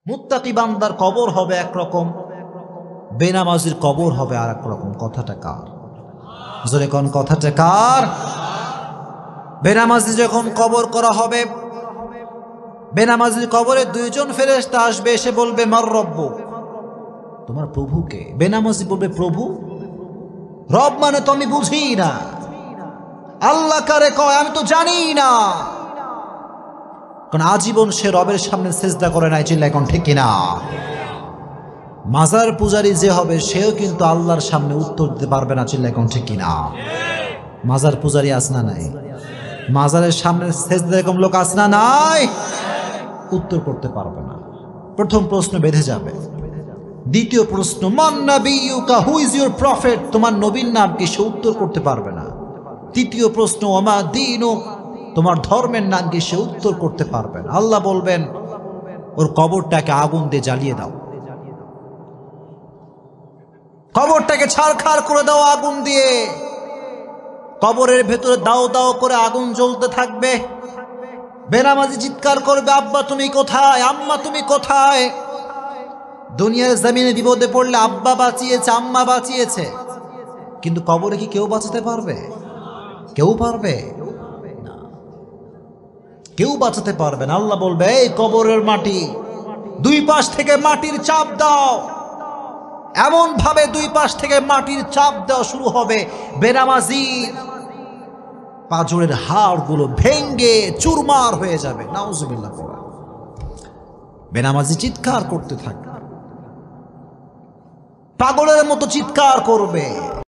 মুত্তাকি বান্দার কবর হবে একরকম, বেনামাজির কবর হবে আর এক রকম। কথাটা কার? জোরে কোন কথাটা কার? বেনামাজি যখন কবর করা হবে, বেনামাজির কবরে দুইজন ফেরেশতা আসবে, এসে বলবে মার রব্বুক, তোমার প্রভুকে। বেনামাজি বলবে প্রভু? রব মানে তো আমি বুঝি না। আল্লাহ কারে কয় আমি তো জানি না। কারণ আজীবন সে রবের সামনে সেজদা করে নাই। চিল্লা এখন ঠিক কিনা? মাজার পূজারী যে হবে সেও কিন্তু আল্লাহর সামনে উত্তর দিতে পারবে না। চিল্লা এখন ঠিক কিনা? মাজার পূজারী আসনা নাই? মাজারের সামনে সেজদা এরকম লোক আসনা নাই? উত্তর করতে পারবে না। প্রথম প্রশ্ন বেঁধে যাবে। দ্বিতীয় প্রশ্ন মান নাবিয়ুকা, হু ইজ ইউর প্রফেট, তোমার নবীর নাম কি? সে উত্তর করতে পারবে না। তৃতীয় প্রশ্ন ওমা দীনুক, তোমার ধর্মের নাম কি? সে উত্তর করতে পারবে না। আল্লাহ বলবেন ওর কবরটাকে আগুন দিয়ে জ্বালিয়ে দাও, কবরটাকে ছারখার করে দাও আগুন দিয়ে। কবরের ভেতরে দাও দাও করে আগুন জ্বলতে থাকবে। বেনামাজি চিৎকার করবে আব্বা তুমি কোথায়, আম্মা তুমি কোথায়? দুনিয়ার জমিনে বিপদে পড়লে আব্বা বাঁচিয়েছে, আম্মা বাঁচিয়েছে, কিন্তু কবরে কি কেউ বাঁচাতে পারবে? কেউ পারবে না, কেউ বাঁচাতে পারবে না। আল্লাহ বলবে এই কবরের মাটি, দুই পাশ থেকে মাটির চাপ দাও। এমন ভাবে দুই পাশ থেকে মাটির চাপ দেওয়া শুরু হবে, বেনামাজি পাঁজরের হাড়গুলো ভেঙ্গে চুরমার হয়ে যাবে। নাউজুবিল্লাহ। বেনামাজি চিৎকার করতে থাকবে, পাগলের মতো চিৎকার করবে।